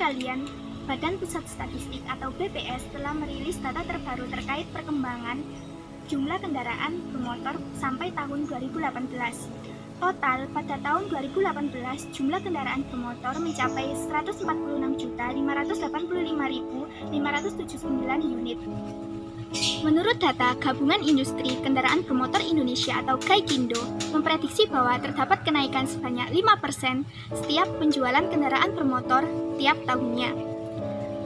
sekalian, Badan Pusat Statistik atau BPS telah merilis data terbaru terkait perkembangan jumlah kendaraan bermotor sampai tahun 2018. Total pada tahun 2018 jumlah kendaraan bermotor mencapai 146.585.579 unit. Menurut data Gabungan Industri Kendaraan Bermotor Indonesia atau GAIKINDO, memprediksi bahwa terdapat kenaikan sebanyak 5% setiap penjualan kendaraan bermotor tiap tahunnya.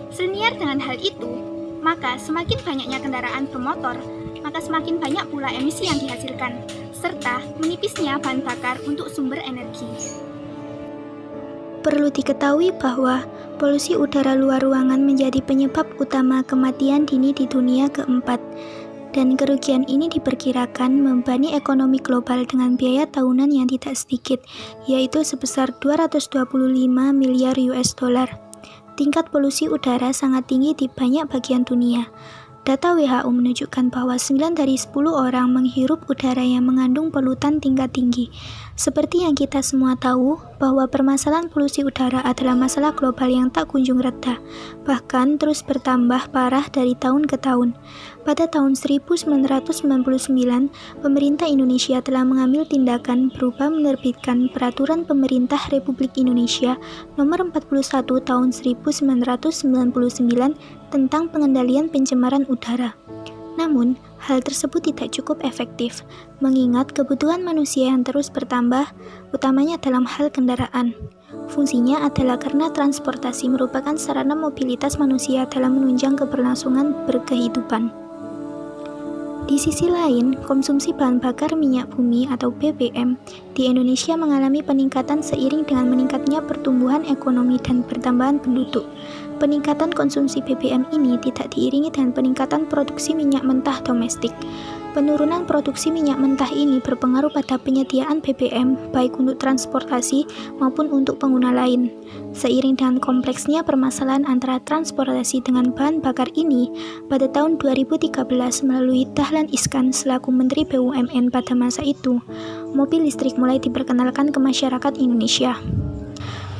Selinear dengan hal itu, maka semakin banyaknya kendaraan bermotor, maka semakin banyak pula emisi yang dihasilkan, serta menipisnya bahan bakar untuk sumber energi. Perlu diketahui bahwa polusi udara luar ruangan menjadi penyebab utama kematian dini di dunia keempat, dan kerugian ini diperkirakan membebani ekonomi global dengan biaya tahunan yang tidak sedikit, yaitu sebesar 225 miliar US dollar. Tingkat polusi udara sangat tinggi di banyak bagian dunia. Data WHO menunjukkan bahwa 9 dari 10 orang menghirup udara yang mengandung polutan tingkat tinggi. Seperti yang kita semua tahu, bahwa permasalahan polusi udara adalah masalah global yang tak kunjung reda, bahkan terus bertambah parah dari tahun ke tahun. Pada tahun 1999, pemerintah Indonesia telah mengambil tindakan berupa menerbitkan Peraturan Pemerintah Republik Indonesia Nomor 41 Tahun 1999 tentang pengendalian pencemaran udara. Namun, hal tersebut tidak cukup efektif, mengingat kebutuhan manusia yang terus bertambah, utamanya dalam hal kendaraan. Fungsinya adalah karena transportasi merupakan sarana mobilitas manusia dalam menunjang keberlangsungan berkehidupan. Di sisi lain, konsumsi bahan bakar minyak bumi atau BBM di Indonesia mengalami peningkatan seiring dengan meningkatnya pertumbuhan ekonomi dan bertambahan penduduk. Peningkatan konsumsi BBM ini tidak diiringi dengan peningkatan produksi minyak mentah domestik. Penurunan produksi minyak mentah ini berpengaruh pada penyediaan BBM baik untuk transportasi maupun untuk pengguna lain. Seiring dengan kompleksnya permasalahan antara transportasi dengan bahan bakar ini, pada tahun 2013 melalui Dahlan Iskan selaku Menteri BUMN pada masa itu, mobil listrik mulai diperkenalkan ke masyarakat Indonesia.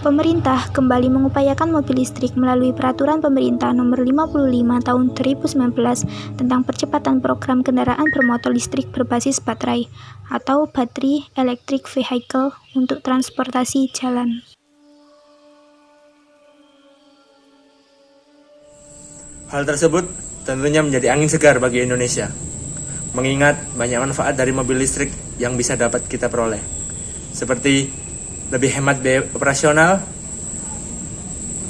Pemerintah kembali mengupayakan mobil listrik melalui Peraturan Pemerintah Nomor 55 Tahun 2019 tentang percepatan program kendaraan bermotor listrik berbasis baterai atau Battery Electric Vehicle untuk transportasi jalan. Hal tersebut tentunya menjadi angin segar bagi Indonesia, mengingat banyak manfaat dari mobil listrik yang bisa dapat kita peroleh, seperti lebih hemat biaya operasional,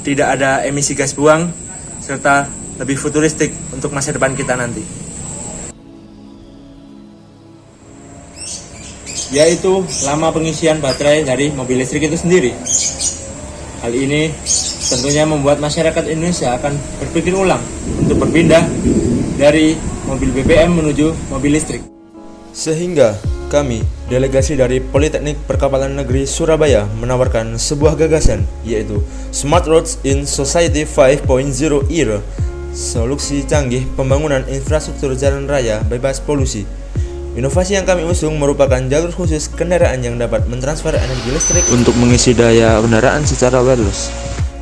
tidak ada emisi gas buang, serta lebih futuristik untuk masa depan kita nanti. Yaitu lama pengisian baterai dari mobil listrik itu sendiri. Hal ini tentunya membuat masyarakat Indonesia akan berpikir ulang untuk berpindah dari mobil BBM menuju mobil listrik. Sehingga kami, delegasi dari Politeknik Perkapalan Negeri Surabaya, menawarkan sebuah gagasan, yaitu Smart Roads in Society 5.0 Era, solusi canggih pembangunan infrastruktur jalan raya bebas polusi. Inovasi yang kami usung merupakan jalur khusus kendaraan yang dapat mentransfer energi listrik untuk mengisi daya kendaraan secara wireless.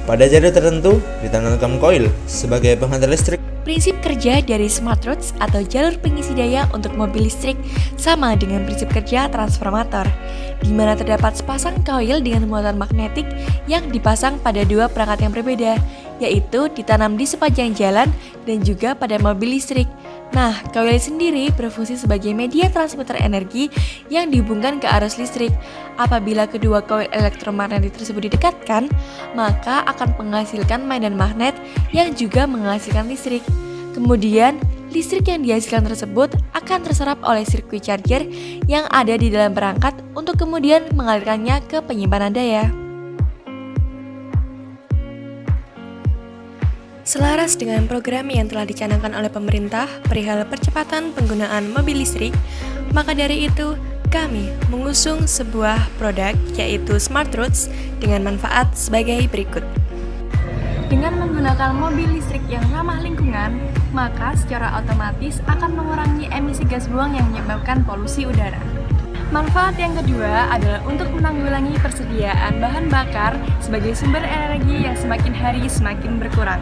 Pada jalur tertentu, ditanamkan koil sebagai penghantar listrik. Prinsip kerja dari Smart Roads atau jalur pengisi daya untuk mobil listrik sama dengan prinsip kerja transformator, di mana terdapat sepasang koil dengan muatan magnetik yang dipasang pada dua perangkat yang berbeda, yaitu ditanam di sepanjang jalan dan juga pada mobil listrik. Nah, koil sendiri berfungsi sebagai media transmitter energi yang dihubungkan ke arus listrik. Apabila kedua koil elektromagnetik tersebut didekatkan, maka akan menghasilkan medan magnet yang juga menghasilkan listrik. Kemudian, listrik yang dihasilkan tersebut akan terserap oleh sirkuit charger yang ada di dalam perangkat untuk kemudian mengalirkannya ke penyimpanan daya. Selaras dengan program yang telah dicanangkan oleh pemerintah perihal percepatan penggunaan mobil listrik, maka dari itu kami mengusung sebuah produk yaitu Smart Roads dengan manfaat sebagai berikut. Dengan menggunakan mobil listrik yang ramah lingkungan, maka secara otomatis akan mengurangi emisi gas buang yang menyebabkan polusi udara. Manfaat yang kedua adalah untuk menanggulangi persediaan bahan bakar sebagai sumber energi yang semakin hari semakin berkurang.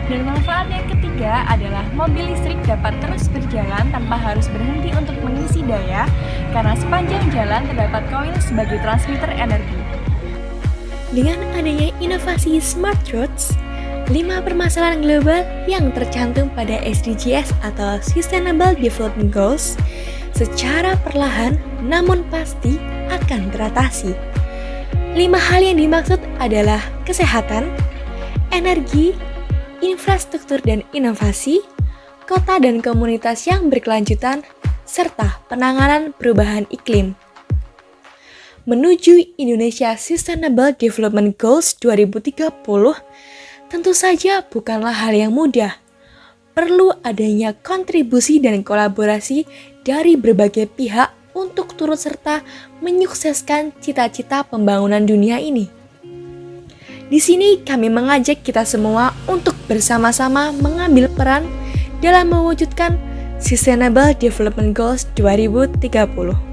Dan manfaat yang ketiga adalah mobil listrik dapat terus berjalan tanpa harus berhenti untuk mengisi daya karena sepanjang jalan terdapat koil sebagai transmitter energi. Dengan adanya inovasi Smart Roads, 5 permasalahan global yang tercantum pada SDGs atau Sustainable Development Goals secara perlahan namun pasti akan teratasi. 5 hal yang dimaksud adalah kesehatan, energi, infrastruktur dan inovasi, kota dan komunitas yang berkelanjutan, serta penanganan perubahan iklim. Menuju Indonesia Sustainable Development Goals 2030 tentu saja bukanlah hal yang mudah. Perlu adanya kontribusi dan kolaborasi dari berbagai pihak untuk turut serta menyukseskan cita-cita pembangunan dunia ini. Di sini kami mengajak kita semua untuk bersama-sama mengambil peran dalam mewujudkan Sustainable Development Goals 2030.